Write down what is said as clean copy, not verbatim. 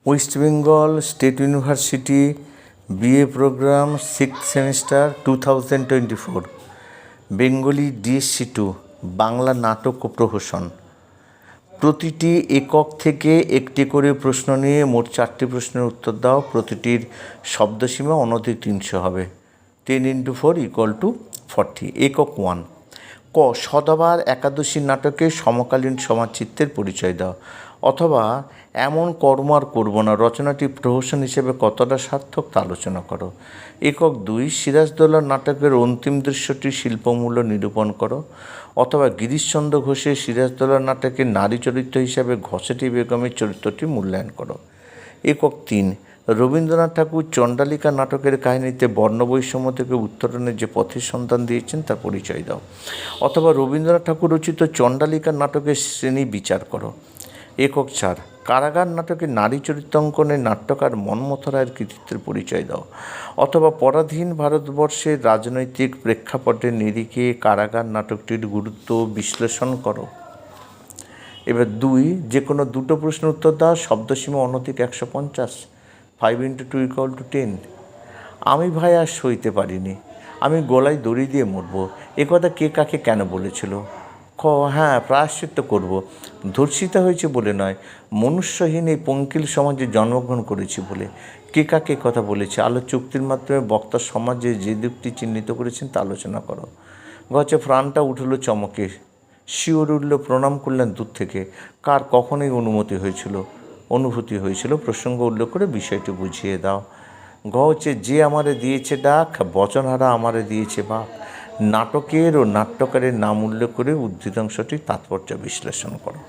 West Bengal State University BA programme 6th semester 2024 Bengali DSE2 Bangla নাটক ও প্রহসন। প্রতিটি একক থেকে একটি করে প্রশ্ন নিয়ে মোট 4টি প্রশ্নের উত্তর দাও। প্রতিটির শব্দসীমা অনধিক 300 হবে। 10 × 4 = 40। একক 1। ক সদাবার একাদশী নাটকে সমকালীন সমাজচিত্রের পরিচয় দাও, অথবা এমন কর্ম আর করবো না রচনাটি প্রহসন হিসেবে কতটা সার্থক তা আলোচনা করো। একক 2। সিরাজদৌল্লা নাটকের অন্তিম দৃশ্যটি শিল্পমূল্য নিরূপণ করো, অথবা গিরিশচন্দ্র ঘোষের সিরাজদৌল্লা নাটকে নারী চরিত্র হিসাবে ঘসেটি বেগমের চরিত্রটি মূল্যায়ন করো। একক 3। রবীন্দ্রনাথ ঠাকুর চণ্ডালিকা নাটকের কাহিনীতে বর্ণবৈষম্য থেকে উত্তরণের যে পথের সন্ধান দিয়েছেন তার পরিচয় দাও, অথবা রবীন্দ্রনাথ ঠাকুর রচিত চণ্ডালিকা নাটকের শ্রেণী বিচার করো। একক 4। কারাগার নাটকে নারী চরিত্রাঙ্কনে নাট্যকার মন্মথ রায়ের কৃতিত্বের পরিচয় দাও, অথবা পরাধীন ভারতবর্ষের রাজনৈতিক প্রেক্ষাপটের নিরিখে কারাগার নাটকটির গুরুত্ব বিশ্লেষণ করো। এবার 2। যে কোনো দুটো প্রশ্নের উত্তর দাও। শব্দসীমা অনধিক 150। 5 × 2 = 10। আমি ভাই আর সইতে পারিনি, আমি গলায় দড়ি দিয়ে মরব। এ কথা কে কাকে কেন বলেছিল? খ হ্যাঁ, প্রায়শ্চিত্ত করব। ধর্ষিতা হয়েছে বলে নয়, মনুষ্যহীন এই পঙ্কিল সমাজে জন্মগ্রহণ করেছি বলে। কে কাকে কথা বলেছে? আলোচ্য উক্তির মাধ্যমে বক্তা সমাজে যে দিকটি চিহ্নিত করেছেন তা আলোচনা করো। গছে প্রাণটা উঠল চমকে, শিওর উঠল, প্রণাম করলেন দূর থেকে। কার কখনোই অনুভূতি হয়েছিল প্রসঙ্গ উল্লেখ করে বিষয়টি বুঝিয়ে দাও। গ হচ্ছে যে আমারে দিয়েছে ডাক, বচনহারা আমারে দিয়েছে বাক। নাটকের ও নাট্যকারের নাম উল্লেখ করে উদ্ধৃতাংশটি তাৎপর্য বিশ্লেষণ করো।